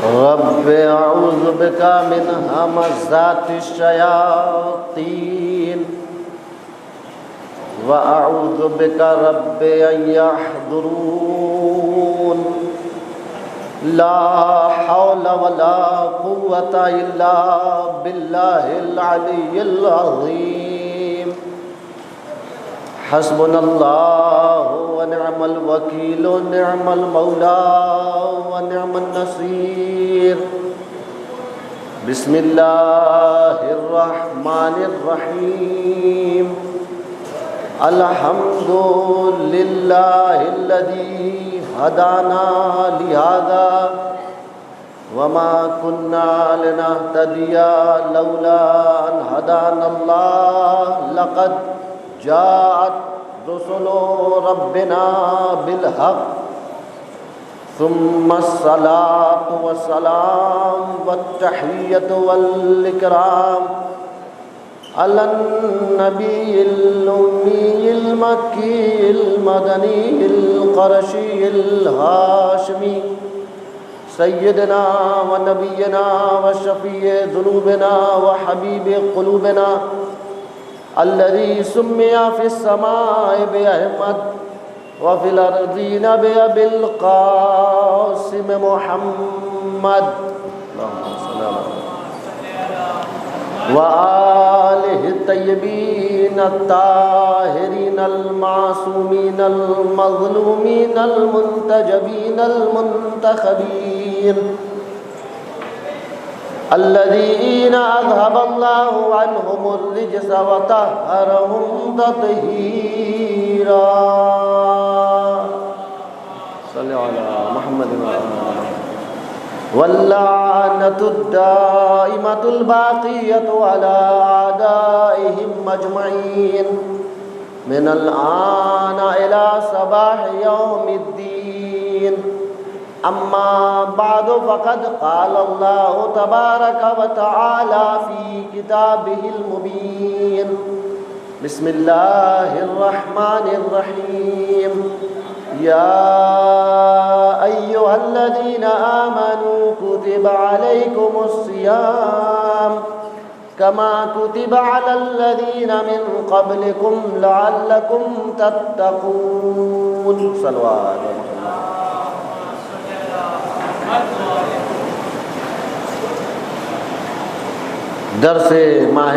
رب اعوذ بک من همزات الشیاطین واعوذ بک رب ان یحضرون لا حول ولا قوة الا باللہ العلی العظیم حسبنا اللہ ونعم الوکیل نعم المولا ونعم النصیر بسم اللہ الرحمن الرحیم الحمد للہ الذی هدانا لهذا وما كنا لنهتدي لولا أن هدانا الله لقد جاءت رسل ربنا بالحق ثم الصلاة والسلام والتحية والإكرام على النبي الأمي المكي المدني القرشي الهاشمي سيدنا ونبينا وشفيع ذنوبنا وحبيب قلوبنا الذي سمي في السماء بأحمد وفي الأرضين بأبي القاسم محمد اللهم صل على وآلہ الطیبین الطاہرین المعصومین المظلومین المنتجبین المنتخبین الذین اذهب اللہ عنہم الرجس وطہرہم تطہیرا صلی علی محمد واللعنة الدائمة الباقية على أعدائهم أجمعين من الآن إلى صباح يوم الدين أما بعد فقد قال الله تبارك وتعالى في كتابه المبين بسم الله الرحمن الرحيم يا أيها الذين آمنوا كتب عليكم الصيام كما كتب على الذين من قبلكم لعلكم تتقون صلوات درس ماہ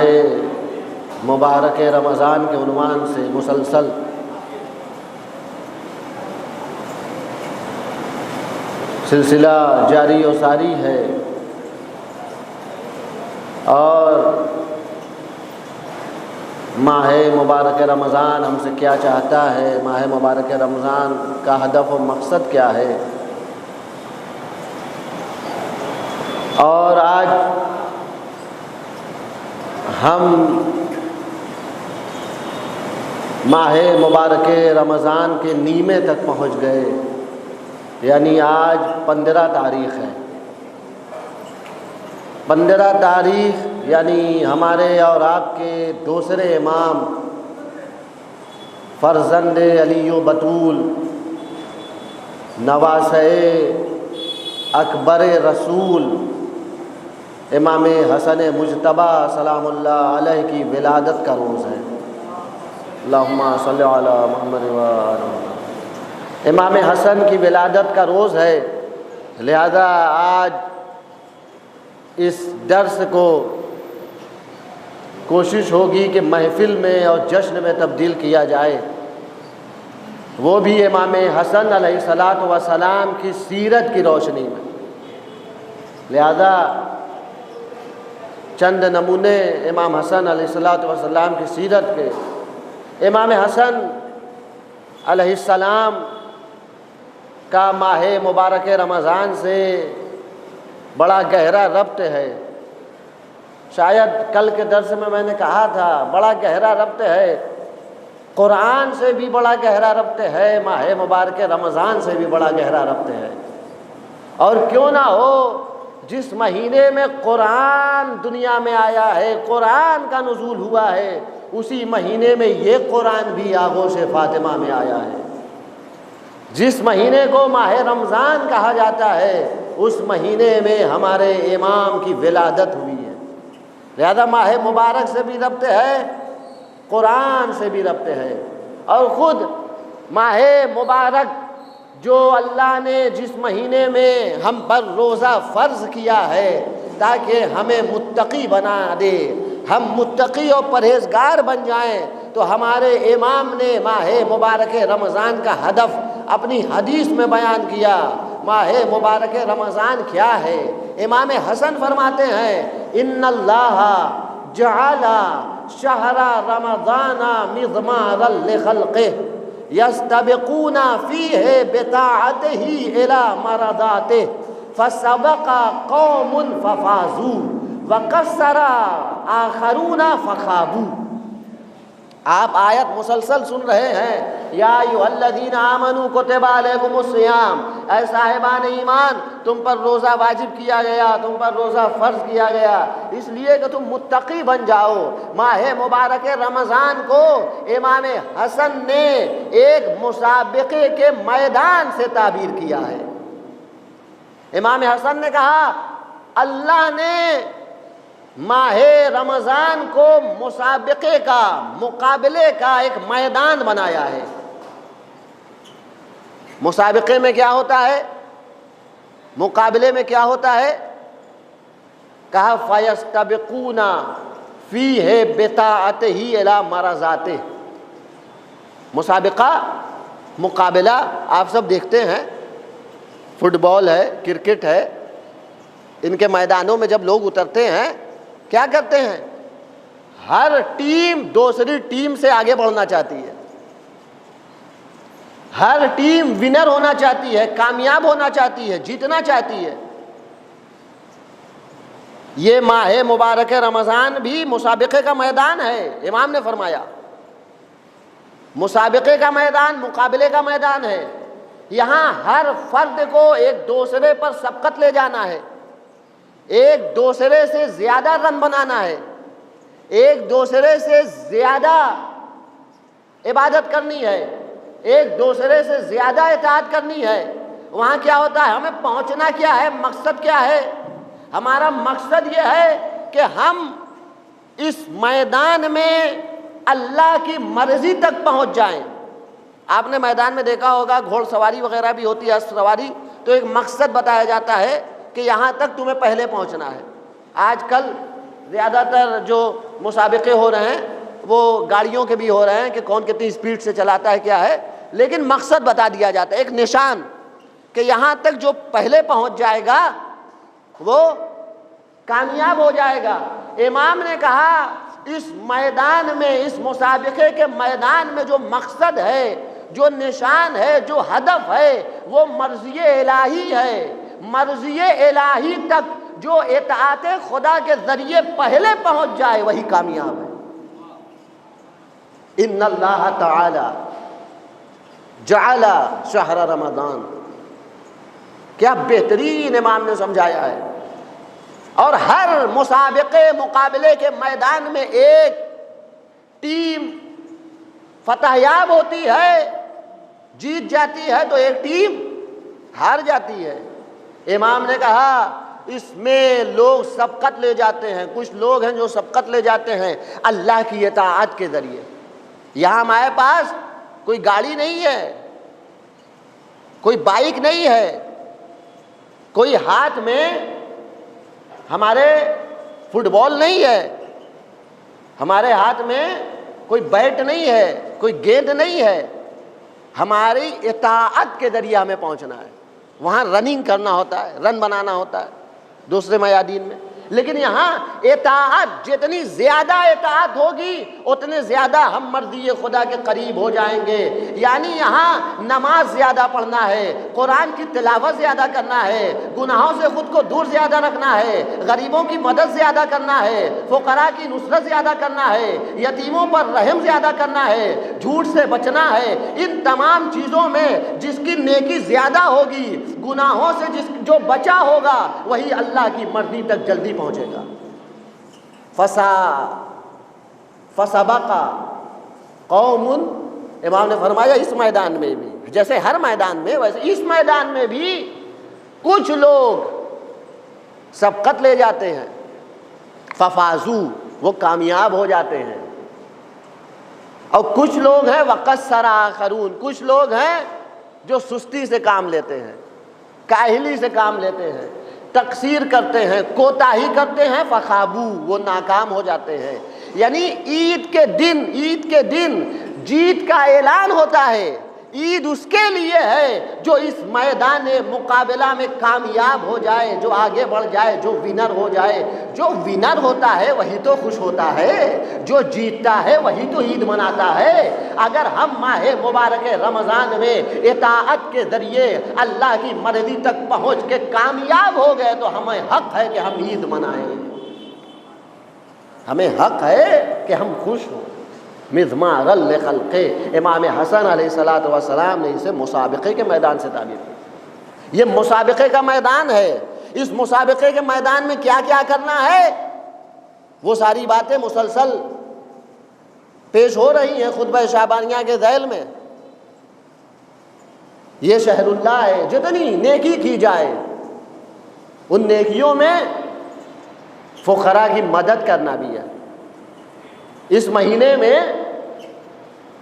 مبارک رمضان کے عنوان سے مسلسل سلسلہ جاری و ساری ہے اور ماہ مبارک رمضان ہم سے کیا چاہتا ہے، ماہ مبارک رمضان کا ہدف و مقصد کیا ہے۔ اور آج ہم ماہ مبارک رمضان کے نیمے تک پہنچ گئے، یعنی آج 15 تاریخ ہے۔ 15 تاریخ یعنی ہمارے اور آپ کے دوسرے امام فرزند علی و بطول نواسۂ اکبر رسول امام حسن مجتبی سلام اللہ علیہ کی ولادت کا روز ہے۔ اللہم صلی علی محمد و آل محمد۔ امام حسن کی ولادت کا روز ہے، لہذا آج اس درس کو کوشش ہوگی کہ محفل میں اور جشن میں تبدیل کیا جائے، وہ بھی امام حسن علیہ السلام کی سیرت کی روشنی میں۔ لہذا چند نمونے امام حسن علیہ السلام کی سیرت کے۔ امام حسن علیہ السلام کا ماہ مبارک رمضان سے بڑا گہرا ربط ہے۔ شاید کل کے درس میں میں نے کہا تھا بڑا گہرا ربط ہے، قرآن سے بھی بڑا گہرا ربط ہے، ماہ مبارک رمضان سے بھی بڑا گہرا ربط ہے۔ اور کیوں نہ ہو، جس مہینے میں قرآن دنیا میں آیا ہے، قرآن کا نزول ہوا ہے، اسی مہینے میں یہ قرآن بھی آغوش فاطمہ میں آیا ہے۔ جس مہینے کو ماہ رمضان کہا جاتا ہے، اس مہینے میں ہمارے امام کی ولادت ہوئی ہے۔ لہذا ماہ مبارک سے بھی ربط ہے، قرآن سے بھی ربط ہے، اور خود ماہ مبارک جو اللہ نے جس مہینے میں ہم پر روزہ فرض کیا ہے تاکہ ہمیں متقی بنا دے، ہم متقی اور پرہیزگار بن جائیں، تو ہمارے امام نے ماہ مبارک رمضان کا ہدف اپنی حدیث میں بیان کیا۔ ماہ مبارک رمضان کیا ہے؟ امام حسن فرماتے ہیں ان اللہ جعل شہر رمضان مضمارا لخلقہ یستبقون فیہ بطاعتہ الی مرضاتہ فسبق قوم ففازوا وقصر آخرون فخابوا۔ آپ آیت مسلسل سن رہے ہیں، یا ایھا الذین آمنوا کتب علیکم الصیام، اے صاحبان ایمان تم پر روزہ واجب کیا گیا، تم پر روزہ فرض کیا گیا اس لیے کہ تم متقی بن جاؤ۔ ماہ مبارک رمضان کو امام حسن نے ایک مسابقے کے میدان سے تعبیر کیا ہے۔ امام حسن نے کہا اللہ نے ماہ رمضان کو مسابقے کا، مقابلے کا ایک میدان بنایا ہے۔ مسابقے میں کیا ہوتا ہے؟ مقابلے میں کیا ہوتا ہے؟ کہا فَيَسْتَبِقُونَ فِيهِ بِطَاعَتِهِ إِلَى مَرَضَاتِهِ۔ مسابقہ، مقابلہ آپ سب دیکھتے ہیں، فٹ بال ہے، کرکٹ ہے، ان کے میدانوں میں جب لوگ اترتے ہیں کیا کرتے ہیں؟ ہر ٹیم دوسری ٹیم سے آگے بڑھنا چاہتی ہے، ہر ٹیم ونر ہونا چاہتی ہے، کامیاب ہونا چاہتی ہے، جیتنا چاہتی ہے۔ یہ ماہ مبارک رمضان بھی مسابقے کا میدان ہے۔ امام نے فرمایا مسابقے کا میدان، مقابلے کا میدان ہے۔ یہاں ہر فرد کو ایک دوسرے پر سبقت لے جانا ہے، ایک دوسرے سے زیادہ رن بنانا ہے، ایک دوسرے سے زیادہ عبادت کرنی ہے، ایک دوسرے سے زیادہ اطاعت کرنی ہے۔ وہاں کیا ہوتا ہے؟ ہمیں پہنچنا کیا ہے؟ مقصد کیا ہے؟ ہمارا مقصد یہ ہے کہ ہم اس میدان میں اللہ کی مرضی تک پہنچ جائیں۔ آپ نے میدان میں دیکھا ہوگا گھوڑ سواری وغیرہ بھی ہوتی ہے، اسب سواری، تو ایک مقصد بتایا جاتا ہے کہ یہاں تک تمہیں پہلے پہنچنا ہے۔ آج کل زیادہ تر جو مسابقے ہو رہے ہیں وہ گاڑیوں کے بھی ہو رہے ہیں کہ کون کتنی سپیڈ سے چلاتا ہے، کیا ہے، لیکن مقصد بتا دیا جاتا ہے، ایک نشان کہ یہاں تک جو پہلے پہنچ جائے گا وہ کامیاب ہو جائے گا۔ امام نے کہا اس میدان میں، اس مسابقے کے میدان میں جو مقصد ہے، جو نشان ہے، جو ہدف ہے، وہ مرضی الہی ہے۔ مرضی الہی تک جو اطاعت خدا کے ذریعے پہلے پہنچ جائے وہی کامیاب ہے۔ ان اللہ تعالی جعل شہر رمضان، کیا بہترین امام نے سمجھایا ہے۔ اور ہر مسابقے، مقابلے کے میدان میں ایک ٹیم فتح یاب ہوتی ہے، جیت جاتی ہے، تو ایک ٹیم ہار جاتی ہے۔ امام نے کہا اس میں لوگ سبقت لے جاتے ہیں، کچھ لوگ ہیں جو سبقت لے جاتے ہیں اللہ کی اطاعت کے ذریعے۔ یہاں ہمارے پاس کوئی گاڑی نہیں ہے، کوئی بائک نہیں ہے، کوئی ہاتھ میں ہمارے فٹ بال نہیں ہے، ہمارے ہاتھ میں کوئی بیٹ نہیں ہے، کوئی گیند نہیں ہے۔ ہماری اطاعت کے ذریعے ہمیں پہنچنا ہے۔ وہاں رننگ کرنا ہوتا ہے، رن بنانا ہوتا ہے دوسرے میادین میں، لیکن یہاں اطاعت، جتنی زیادہ اطاعت ہوگی اتنے زیادہ ہم مرضی خدا کے قریب ہو جائیں گے۔ یعنی یہاں نماز زیادہ پڑھنا ہے، قرآن کی تلاوت زیادہ کرنا ہے، گناہوں سے خود کو دور زیادہ رکھنا ہے، غریبوں کی مدد زیادہ کرنا ہے، فقراء کی نصرت زیادہ کرنا ہے، یتیموں پر رحم زیادہ کرنا ہے، جھوٹ سے بچنا ہے۔ ان تمام چیزوں میں جس کی نیکی زیادہ ہوگی، گناہوں سے جو بچا ہوگا، وہی اللہ کی مرضی تک جلدی پہنچے گا۔ فسبق قوم، امام نے فرمایا اس میدان میں بھی، جیسے ہر میدان میں ویسے اس میدان میں بھی کچھ لوگ سبقت لے جاتے ہیں، ففازو وہ کامیاب ہو جاتے ہیں، اور کچھ لوگ ہیں وقصر آخرون، کچھ لوگ ہیں جو سستی سے کام لیتے ہیں، کاہلی سے کام لیتے ہیں، تقصیر کرتے ہیں، کوتاہی کرتے ہیں، فخابو وہ ناکام ہو جاتے ہیں۔ یعنی عید کے دن جیت کا اعلان ہوتا ہے۔ عید اس کے لیے ہے جو اس میدان مقابلہ میں کامیاب ہو جائے، جو آگے بڑھ جائے، جو ونر ہو جائے۔ جو ونر ہوتا ہے وہی تو خوش ہوتا ہے، جو جیتتا ہے وہی تو عید مناتا ہے۔ اگر ہم ماہ مبارک رمضان میں اطاعت کے ذریعے اللہ کی مرضی تک پہنچ کے کامیاب ہو گئے تو ہمیں حق ہے کہ ہم عید منائیں، ہمیں حق ہے کہ ہم خوش ہوں۔ مضمار الخلق، امام حسن علیہ السلام نے اسے مسابقے کے میدان سے تعبیر کی۔ یہ مسابقے کا میدان ہے، اس مسابقے کے میدان میں کیا کیا کرنا ہے وہ ساری باتیں مسلسل پیش ہو رہی ہیں خطبہ شعبانیہ کے ذیل میں۔ یہ شہر اللہ ہے، جتنی نیکی کی جائے ان نیکیوں میں فقراء کی مدد کرنا بھی ہے۔ اس مہینے میں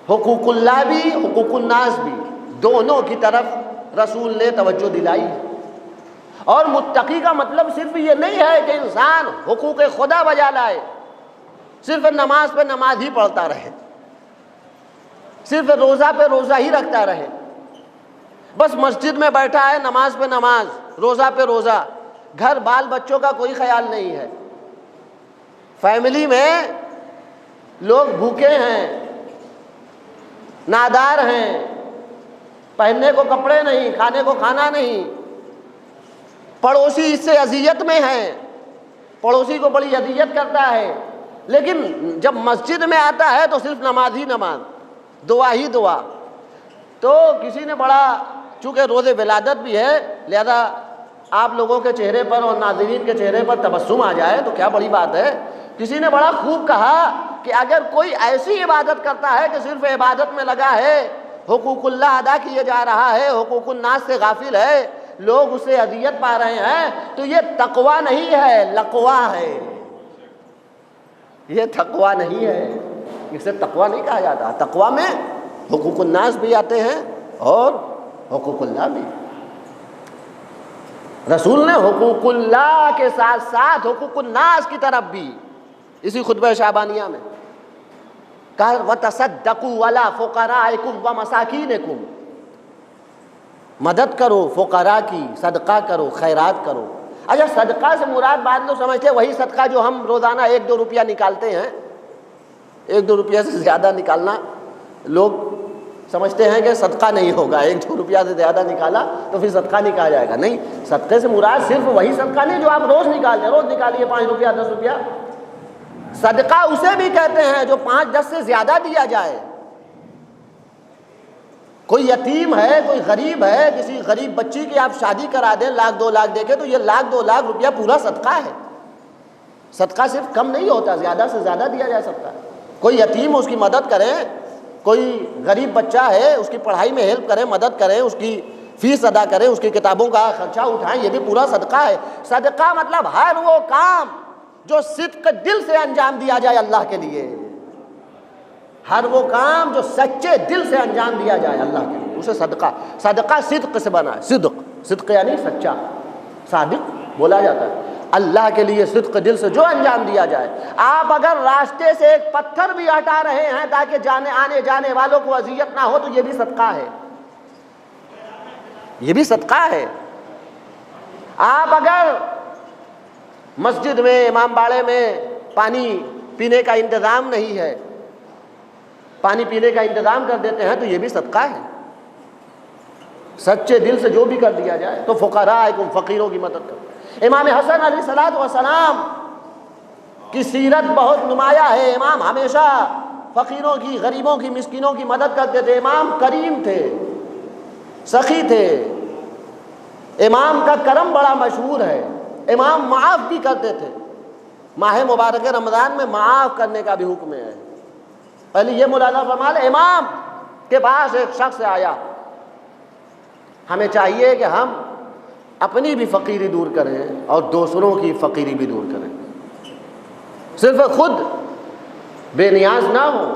حقوق اللہ بھی حقوق الناس بھی دونوں کی طرف رسول نے توجہ دلائی۔ اور متقی کا مطلب صرف یہ نہیں ہے کہ انسان حقوق خدا بجا لائے، صرف نماز پہ نماز ہی پڑھتا رہے، صرف روزہ پہ روزہ ہی رکھتا رہے، بس مسجد میں بیٹھا ہے نماز پہ نماز، روزہ پہ روزہ، گھر بال بچوں کا کوئی خیال نہیں ہے، فیملی میں لوگ بھوکے ہیں، نادار ہیں، پہننے کو کپڑے نہیں، کھانے کو کھانا نہیں، پڑوسی اس سے اذیت میں ہے، پڑوسی کو بڑی اذیت کرتا ہے، لیکن جب مسجد میں آتا ہے تو صرف نماز ہی نماز، دعا ہی دعا۔ تو کسی نے بڑا، چونکہ روز ولادت بھی ہے لہذا آپ لوگوں کے چہرے پر اور ناظرین کے چہرے پر تبسم آ جائے تو کیا بڑی بات ہے، کسی نے بڑا خوب کہا کہ اگر کوئی ایسی عبادت کرتا ہے کہ صرف عبادت میں لگا ہے، حقوق اللہ ادا کیے جا رہا ہے، حقوق الناس سے غافل ہے، لوگ اسے اذیت پا رہے ہیں، تو یہ تقویٰ نہیں ہے، لقویٰ ہے، یہ تقویٰ نہیں ہے، اسے تقویٰ نہیں کہا جاتا۔ تقویٰ میں حقوق الناس بھی آتے ہیں اور حقوق اللہ بھی۔ رسول نے حقوق اللہ کے ساتھ ساتھ حقوق الناس کی طرف بھی اسی خطبہ شعبانیہ میں کہا وَتَصَدَّقُوا عَلَىٰ فُقَرَائِكُمْ وَمَسَاكِينِكُمْ، مدد کرو فقراء کی، صدقہ کرو، خیرات کرو۔ اچھا صدقہ سے مراد بعض لوگ سمجھتے ہیں وہی صدقہ جو ہم روزانہ 1-2 روپیہ نکالتے ہیں، 1-2 روپیہ سے زیادہ نکالنا لوگ سمجھتے ہیں کہ صدقہ نہیں ہوگا، 1-2 روپیہ سے زیادہ نکالا تو پھر صدقہ نہیں کہا جائے گا۔ نہیں، صدقے سے مراد صرف وہی صدقہ نہیں جو آپ روز نکالتے ہیں، روز نکالیے 5 روپیہ 10 روپیہ۔ صدقہ اسے بھی کہتے ہیں جو 5-10 سے زیادہ دیا جائے۔ کوئی یتیم ہے، کوئی غریب ہے، کسی غریب بچی کی آپ شادی کرا دیں 1,00,000 2 لاکھ دے کے تو یہ 1,00,000 2 لاکھ روپیہ پورا صدقہ ہے۔ صدقہ صرف کم نہیں ہوتا، زیادہ سے زیادہ دیا جا سکتا ہے۔ کوئی یتیم اس کی مدد کریں، کوئی غریب بچہ ہے اس کی پڑھائی میں ہیلپ کریں، مدد کریں، اس کی فیس ادا کریں، اس کی کتابوں کا خرچہ اٹھائیں، یہ بھی پورا صدقہ ہے۔ صدقہ مطلب ہر وہ کام جو صدق دل سے انجام دیا جائے اللہ کے لیے، ہر وہ کام جو سچے دل سے انجام دیا جائے اللہ کے لیے، اسے صدقہ صدق سے بنا ہے۔ صدق یعنی سچا، صادق بولا جاتا ہے اللہ کے لیے، صدق دل سے جو انجام دیا جائے۔ آپ اگر راستے سے ایک پتھر بھی ہٹا رہے ہیں تاکہ آنے جانے والوں کو اذیت نہ ہو تو یہ بھی صدقہ ہے، یہ بھی صدقہ ہے۔ آپ اگر مسجد میں، امام باڑے میں پانی پینے کا انتظام نہیں ہے، پانی پینے کا انتظام کر دیتے ہیں تو یہ بھی صدقہ ہے۔ سچے دل سے جو بھی کر دیا جائے تو فقراء فقیروں کی مدد کرو۔ امام حسن علیہ السلام کی سیرت بہت نمایاں ہے۔ امام ہمیشہ فقیروں کی، غریبوں کی، مسکینوں کی مدد کرتے تھے۔ امام کریم تھے، سخی تھے، امام کا کرم بڑا مشہور ہے۔ امام معاف بھی کرتے تھے، ماہ مبارک رمضان میں معاف کرنے کا بھی حکم ہے۔ پہلے یہ ملاحظہ فرما لیں، امام کے پاس ایک شخص آیا، ہمیں چاہیے کہ ہم اپنی بھی فقیری دور کریں اور دوسروں کی فقیری بھی دور کریں. صرف خود بے نیاز نہ ہو،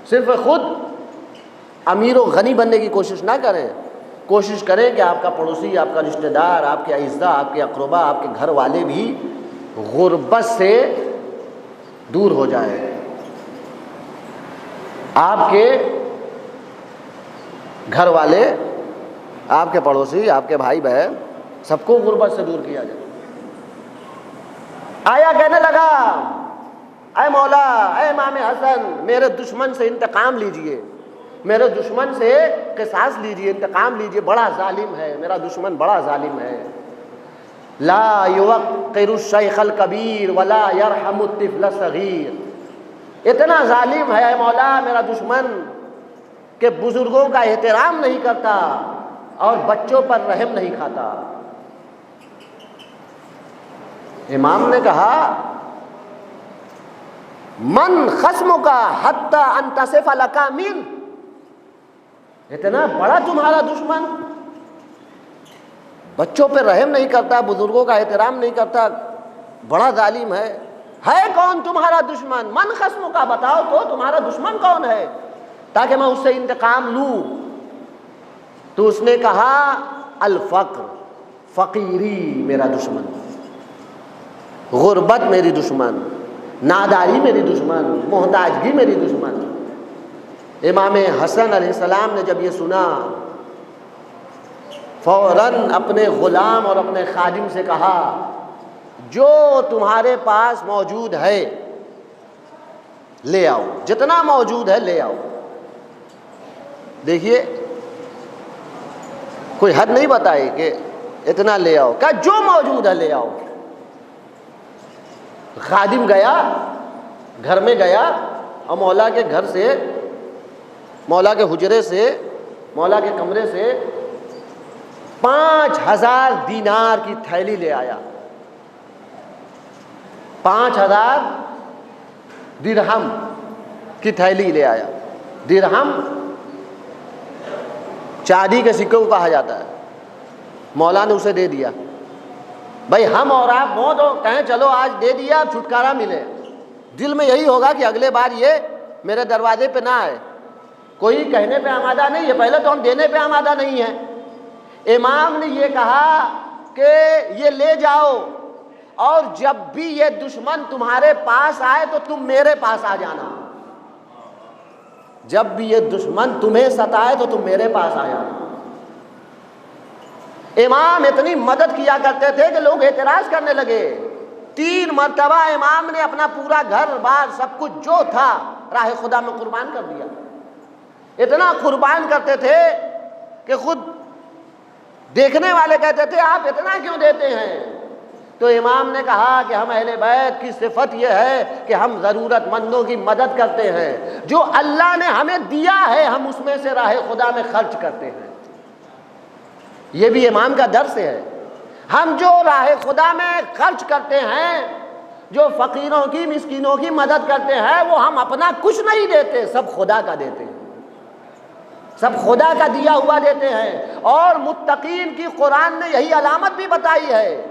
صرف خود امیر و غنی بننے کی کوشش نہ کریں. کوشش کریں کہ آپ کا پڑوسی، آپ کا رشتہ دار، آپ کے اعزاء، آپ کے اقربا، آپ کے گھر والے بھی غربت سے دور ہو جائیں. آپ کے گھر والے، آپ کے پڑوسی، آپ کے بھائی بہن، سب کو غربت سے دور کیا جائے. آیا کہنے لگا، اے مولا، اے امام حسن، میرے دشمن سے انتقام لیجئے، میرے دشمن سے قصاص لیجئے، انتقام لیجئے، بڑا ظالم ہے میرا دشمن، بڑا ظالم ہے. لا یوقر الشیخ الکبیر ولا یرحم الطفل الصغیر. اتنا ظالم ہے اے مولا میرا دشمن کہ بزرگوں کا احترام نہیں کرتا اور بچوں پر رحم نہیں کھاتا. امام نے کہا، من خصمک حتی ان تصف لک من. اتنا بڑا تمہارا دشمن، بچوں پہ رحم نہیں کرتا، بزرگوں کا احترام نہیں کرتا، بڑا ظالم ہے. ہے کون تمہارا دشمن؟ من خصمک، بتاؤ تو تمہارا دشمن کون ہے تاکہ میں اس سے انتقام لوں. تو اس نے کہا، الفقر، فقیری میرا دشمن، غربت میری دشمن، ناداری میری دشمن، محتاجگی میری دشمن. امام حسن علیہ السلام نے جب یہ سنا، فوراً اپنے غلام اور اپنے خادم سے کہا، جو تمہارے پاس موجود ہے لے آؤ، جتنا موجود ہے لے آؤ. دیکھیے کوئی حد نہیں بتائی کہ اتنا لے آؤ، کہا جو موجود ہے لے آؤ. خادم گیا، گھر میں گیا اور مولا کے گھر سے، مولا کے حجرے سے، مولا کے کمرے سے 5000 دینار کی تھیلی لے آیا. 5000 درہم کی تھیلی لے آیا. درہم چاندی کے سکے کو کہا جاتا ہے. مولا نے اسے دے دیا. بھائی ہم اور آپ ہوں تو کہیں چلو آج دے دیا، اب چھٹکارا ملے. دل میں یہی ہوگا کہ اگلے بار یہ میرے دروازے پہ نہ آئے. کوئی کہنے پہ آمادہ نہیں ہے، پہلے تو ہم دینے پہ آمادہ نہیں ہیں. امام نے یہ کہا کہ یہ لے جاؤ، اور جب بھی یہ دشمن تمہارے پاس آئے تو تم میرے پاس آ جانا. جب بھی یہ دشمن تمہیں ستائے تو تم میرے پاس آ جانا. امام اتنی مدد کیا کرتے تھے کہ لوگ اعتراض کرنے لگے. 3 مرتبہ امام نے اپنا پورا گھر بار سب کچھ جو تھا راہ خدا میں قربان کر دیا. اتنا قربان کرتے تھے کہ خود دیکھنے والے کہتے تھے آپ اتنا کیوں دیتے ہیں. تو امام نے کہا کہ ہم اہل بیت کی صفت یہ ہے کہ ہم ضرورت مندوں کی مدد کرتے ہیں. جو اللہ نے ہمیں دیا ہے ہم اس میں سے راہ خدا میں خرچ کرتے ہیں. یہ بھی امام کا درس ہے. ہم جو راہ خدا میں خرچ کرتے ہیں، جو فقیروں کی، مسکینوں کی مدد کرتے ہیں، وہ ہم اپنا کچھ نہیں دیتے، سب خدا کا دیتے ہیں، سب خدا کا دیا ہوا دیتے ہیں. اور متقین کی قرآن نے یہی علامت بھی بتائی ہے.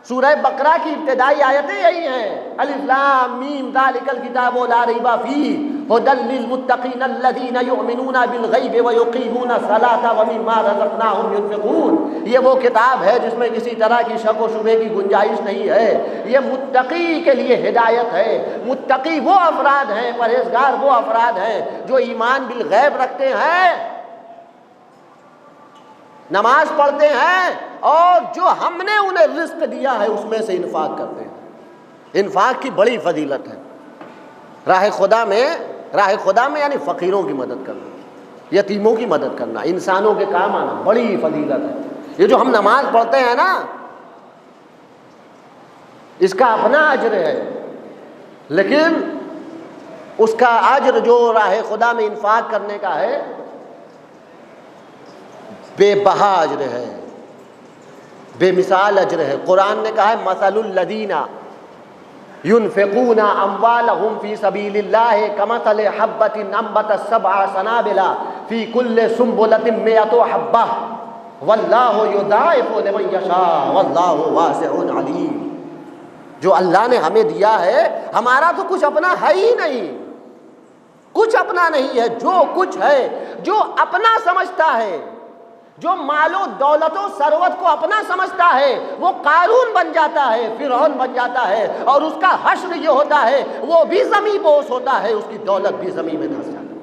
سورہ بقرہ کی ابتدائی آیتیں یہی ہیں، الف لام میم ذالک الکتاب لا ریب فیہ ھدی للمتقین الذین یؤمنون بالغیب ویقیمون الصلاۃ ومما رزقناہم ینفقون. یہ وہ کتاب ہے جس میں کسی طرح کی شک و شبہ کی گنجائش نہیں ہے. یہ متقی کے لیے ہدایت ہے. متقی وہ افراد ہیں، پرہیزگار وہ افراد ہیں جو ایمان بالغیب رکھتے ہیں، نماز پڑھتے ہیں، اور جو ہم نے انہیں رزق دیا ہے اس میں سے انفاق کرتے ہیں. انفاق کی بڑی فضیلت ہے. راہ خدا میں یعنی فقیروں کی مدد کرنا، یتیموں کی مدد کرنا، انسانوں کے کام آنا بڑی فضیلت ہے. یہ جو ہم نماز پڑھتے ہیں نا، اس کا اپنا اجر ہے، لیکن اس کا اجر جو راہ خدا میں انفاق کرنے کا ہے بے بہا اجر ہے، بے مثال اجر ہے. قرآن نے کہا ہے مثل الذین ينفقون اموالهم في سبيل الله كمثل حبة انبتت 7 سنابل في كل سنبلة 100 حبة. واللہ یضاعف لمن یشاء واللہ واسع علیم۔ جو اللہ نے ہمیں دیا ہے، ہمارا تو کچھ اپنا ہے ہی نہیں، کچھ اپنا نہیں ہے۔ جو کچھ ہے، جو اپنا سمجھتا ہے، جو مال و دولت و ثروت کو اپنا سمجھتا ہے، وہ قارون بن جاتا ہے، فرعون بن جاتا ہے، اور اس کا حشر یہ ہوتا ہے وہ بھی زمین بوس ہوتا ہے، اس کی دولت بھی زمین میں دھس جاتی ہے۔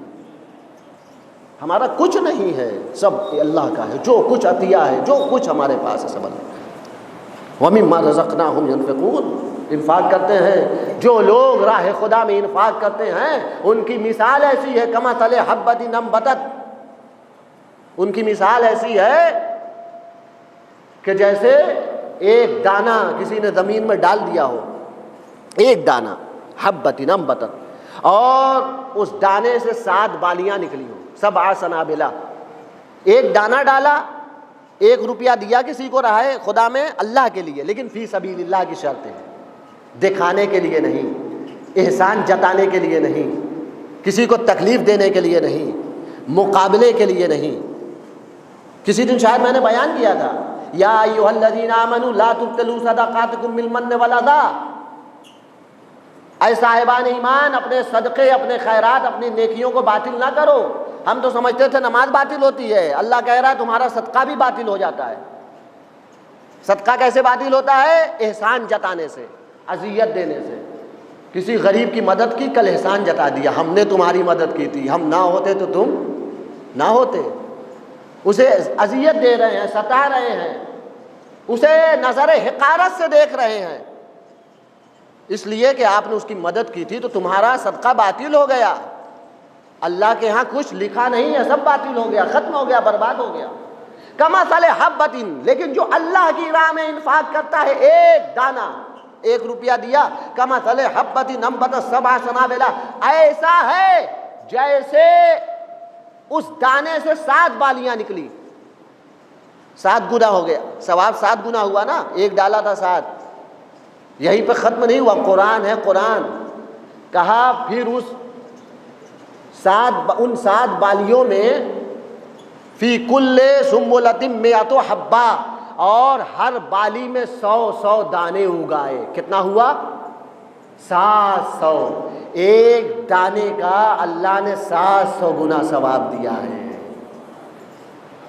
ہمارا کچھ نہیں ہے، سب اللہ کا ہے۔ جو کچھ عطیہ ہے، جو کچھ ہمارے پاس ہے، سب اللہ کا ہے۔ وَمِمَّا رَزَقْنَاهُمْ يُنْفِقُونَ، انفاق کرتے ہیں۔ جو لوگ راہ خدا میں انفاق کرتے ہیں ان کی مثال ایسی ہے کمثل حبۃ انبتت، ان کی مثال ایسی ہے کہ جیسے ایک دانہ کسی نے زمین میں ڈال دیا ہو، ایک دانہ حبۃ انبتت، اور اس دانے سے 7 بالیاں نکلی ہوں، 7 سنابلہ۔ ایک دانہ ڈالا، 1 روپیہ دیا کسی کو راہ خدا میں اللہ کے لیے، لیکن فی سبیل اللہ کی شرط ہے، دکھانے کے لیے نہیں، احسان جتانے کے لیے نہیں، کسی کو تکلیف دینے کے لیے نہیں، مقابلے کے لیے نہیں۔ کسی دن شاید میں نے بیان کیا تھا، یا ایھا الذین آمنوا لا تبطلوا صدقاتکم بالمن والاذی، اے صاحبان ایمان اپنے صدقے، اپنے خیرات، اپنی نیکیوں کو باطل نہ کرو۔ ہم تو سمجھتے تھے نماز باطل ہوتی ہے، اللہ کہہ رہا ہے تمہارا صدقہ بھی باطل ہو جاتا ہے۔ صدقہ کیسے باطل ہوتا ہے؟ احسان جتانے سے، اذیت دینے سے۔ کسی غریب کی مدد کی، کل احسان جتا دیا، ہم نے تمہاری مدد کی تھی، ہم نہ ہوتے تو تم نہ ہوتے۔ اسے اذیت دے رہے ہیں، ستا رہے ہیں، اسے نظر حقارت سے دیکھ رہے ہیں، اس لیے کہ آپ نے اس کی مدد کی تھی تو تمہارا صدقہ باطل ہو گیا۔ اللہ کے ہاں کچھ لکھا نہیں ہے، سب باطل ہو گیا، ختم ہو گیا، برباد ہو گیا۔ کمثل حبۃ، لیکن جو اللہ کی راہ میں انفاق کرتا ہے، ایک دانہ، 1 روپیہ دیا، کمثل حبۃ انبتت 7 سنابلہ، ایسا ہے جیسے اس دانے سے 7 بالیاں نکلی، 7 گنا ہو گیا، ثواب 7 گنا ہوا نا، ایک ڈالا تھا 7۔ یہیں پہ ختم نہیں ہوا، قرآن ہے، قرآن کہا پھر ان 7 بالیوں میں فی کل سنبلۃ مئۃ حبہ، اور ہر بالی میں 100 دانے اگائے۔ کتنا ہوا؟ 700۔ ایک دانے کا اللہ نے 700 گنا ثواب دیا ہے۔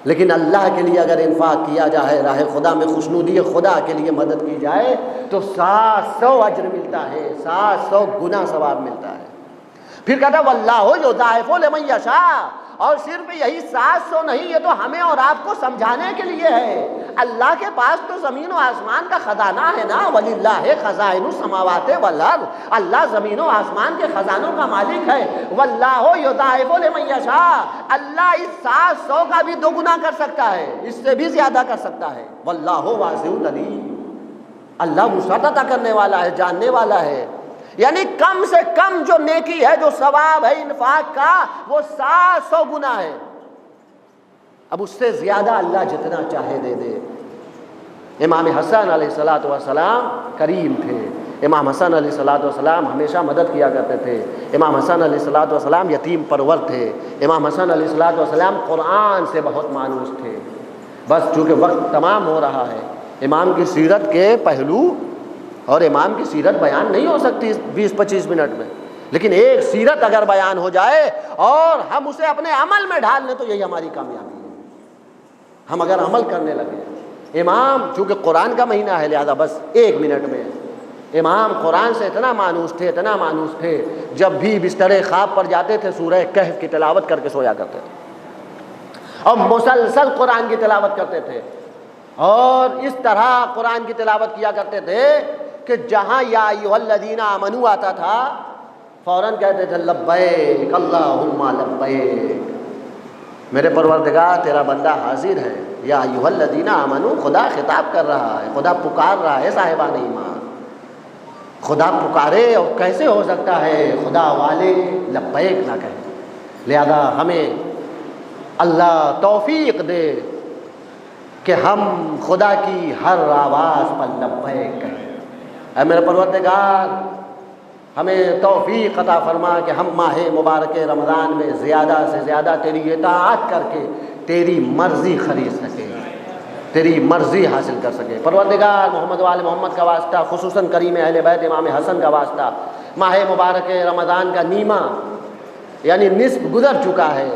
لیکن اللہ کے لیے اگر انفاق کیا جائے، راہ خدا میں خوشنودی خدا کے لیے مدد کی جائے تو 700 اجر ملتا ہے، 700 گنا ثواب ملتا ہے۔ پھر کہتا واللہ یضاعف لمن یشاء، اور صرف یہی 700 نہیں، یہ تو ہمیں اور آپ کو سمجھانے کے لیے ہے۔ اللہ کے پاس تو زمین و آسمان کا خزانہ ہے نا، وَلِلَّهِ خَزَائِنُ السَّمَاوَاتِ وَالْأَرْضِ، اللہ زمین و آسمان کے خزانوں کا مالک ہے۔ وَاللَّهُ يُضَاعِفُ لِمَن يَشَاءُ، اللہ اس 700 کا بھی 2 گنا کر سکتا ہے، اس سے بھی زیادہ کر سکتا ہے۔ وَاللَّهُ وَاسِعٌ عَلِيمٌ، اللہ وسعت عطا کرنے والا ہے، جاننے والا ہے۔ یعنی کم سے کم جو نیکی ہے، جو ثواب ہے انفاق کا، وہ 700 گنا ہے۔ اب اس سے زیادہ اللہ جتنا چاہے دے دے۔ امام حسن علیہ الصلوۃ والسلام کریم تھے، امام حسن علیہ الصلوۃ والسلام ہمیشہ مدد کیا کرتے تھے۔ امام حسن علیہ الصلوۃ والسلام یتیم پرور تھے۔ امام حسن علیہ الصلوۃ والسلام قرآن سے بہت مانوس تھے۔ بس چونکہ وقت تمام ہو رہا ہے، امام کی سیرت کے پہلو اور امام کی سیرت بیان نہیں ہو سکتی 20-25 منٹ میں، لیکن ایک سیرت اگر بیان ہو جائے اور ہم اسے اپنے عمل میں ڈال لیں تو یہی ہماری کامیابی ہے۔ ہم اگر عمل کرنے لگے، امام چونکہ قرآن کا مہینہ ہے لہذا بس 1 منٹ میں، امام قرآن سے اتنا مانوس تھے، اتنا مانوس تھے، جب بھی بستر خواب پر جاتے تھے سورہ کہف کی تلاوت کر کے سویا کرتے تھے، اور مسلسل قرآن کی تلاوت کرتے تھے، اور اس طرح قرآن کی تلاوت کیا کرتے تھے کہ جہاں یا ایھا الذین آمنوا آتا تھا فوراً کہتے تھے لبیک اللہم لبیک، میرے پروردگار تیرا بندہ حاضر ہے۔ یا ایھا الذین آمنوا، خدا خطاب کر رہا ہے، خدا پکار رہا ہے صاحبان ایمان۔ خدا پکارے اور کیسے ہو سکتا ہے خدا والے لبیک نہ کہیں؟ لہذا ہمیں اللہ توفیق دے کہ ہم خدا کی ہر آواز پر لبیک کہیں۔ اے میرے پروردگار ہمیں توفیق عطا فرما کہ ہم ماہ مبارک رمضان میں زیادہ سے زیادہ تیری اطاعت کر کے تیری مرضی خرید سکیں۔ تیری مرضی حاصل کر سکے۔ پروردگار محمد و آل محمد کا واسطہ، خصوصاً کریم اہل بیت امام حسن کا واسطہ، ماہ مبارک رمضان کا نیمہ یعنی نصف گزر چکا ہے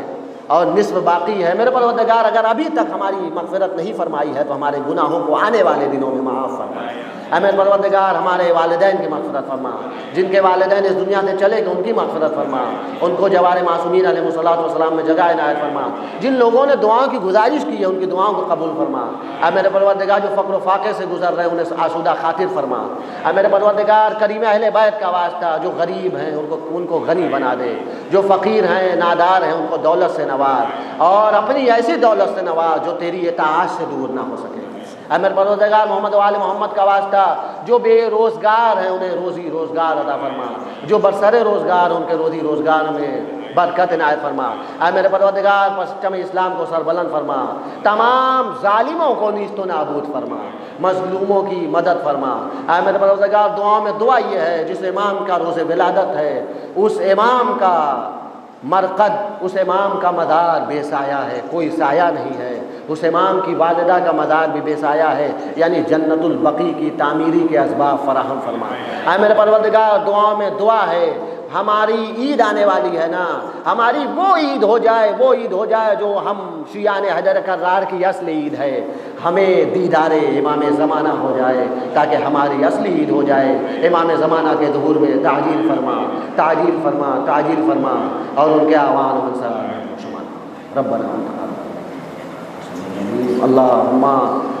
اور نصف باقی ہے۔ میرے پروردگار اگر ابھی تک ہماری مغفرت نہیں فرمائی ہے تو ہمارے گناہوں کو آنے والے دنوں میں معاف فرما۔ اے میرے پروردگار ہمارے والدین کی مغفرت فرما، جن کے والدین اس دنیا سے چلے گئے ان کی مغفرت فرما، ان کو جوار معصومین علیہ الصلوۃ والسلام میں جگہ عنایت فرما، جن لوگوں نے دعاؤں کی گزارش کی ہے ان کی دعاؤں کو قبول فرما۔ اے میرے پروردگار جو فقر و فاقے سے گزر رہے ہیں انہیں آسودہ خاطر فرما۔ اے میرے پروردگار کریم اہل بیت کا واسطہ جو غریب ہیں ان کو غنی بنا دے، جو فقیر ہیں نادار ہیں ان کو دولت سے نواز، اور اپنی ایسی دولت سے نواز جو تیری اطاعت سے دور نہ ہو سکے۔ اے میرے پروردگار محمد و آل محمد کا واسطہ جو بے روزگار ہیں انہیں روزی روزگار عطا فرما، جو برسر روزگار ان کے روزی روزگار میں برکت عنایت فرما۔ اے میرے پروردگار پرچم اسلام کو سربلند فرما، تمام ظالموں کو نیست و نابود فرما، مظلوموں کی مدد فرما۔ اے میرے پروردگار دعاؤں میں دعا یہ ہے جس امام کا روز ولادت ہے اس امام کا مرقد، اس امام کا مزار بے سایہ ہے، کوئی سایہ نہیں ہے، اس امام کی والدہ کا مزار بھی بے سایہ ہے، یعنی جنت البقیع کی تعمیری کے اسباب فراہم فرما۔ اے میرے پروردگار دعاؤں میں دعا ہے ہماری عید آنے والی ہے نا، ہماری وہ عید ہو جائے جو ہم شیعان حیدر کرار کی اصل عید ہے، ہمیں دیدار امام زمانہ ہو جائے تاکہ ہماری اصلی عید ہو جائے۔ امام زمانہ کے ظہور میں تعجیل فرما اور ان کے اعوان و انصار شمار ربنا اللہم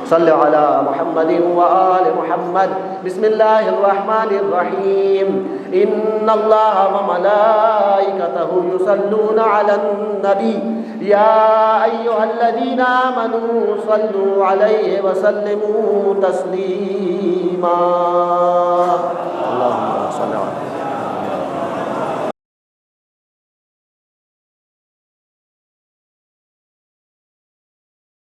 صل علی محمد وآل محمد۔ بسم اللہ الرحمن الرحیم۔ ان اللہ وملائکتہ یصلون علی النبی یا ایہا الذین آمنوا صلوا علیہ وسلموا تسلیما۔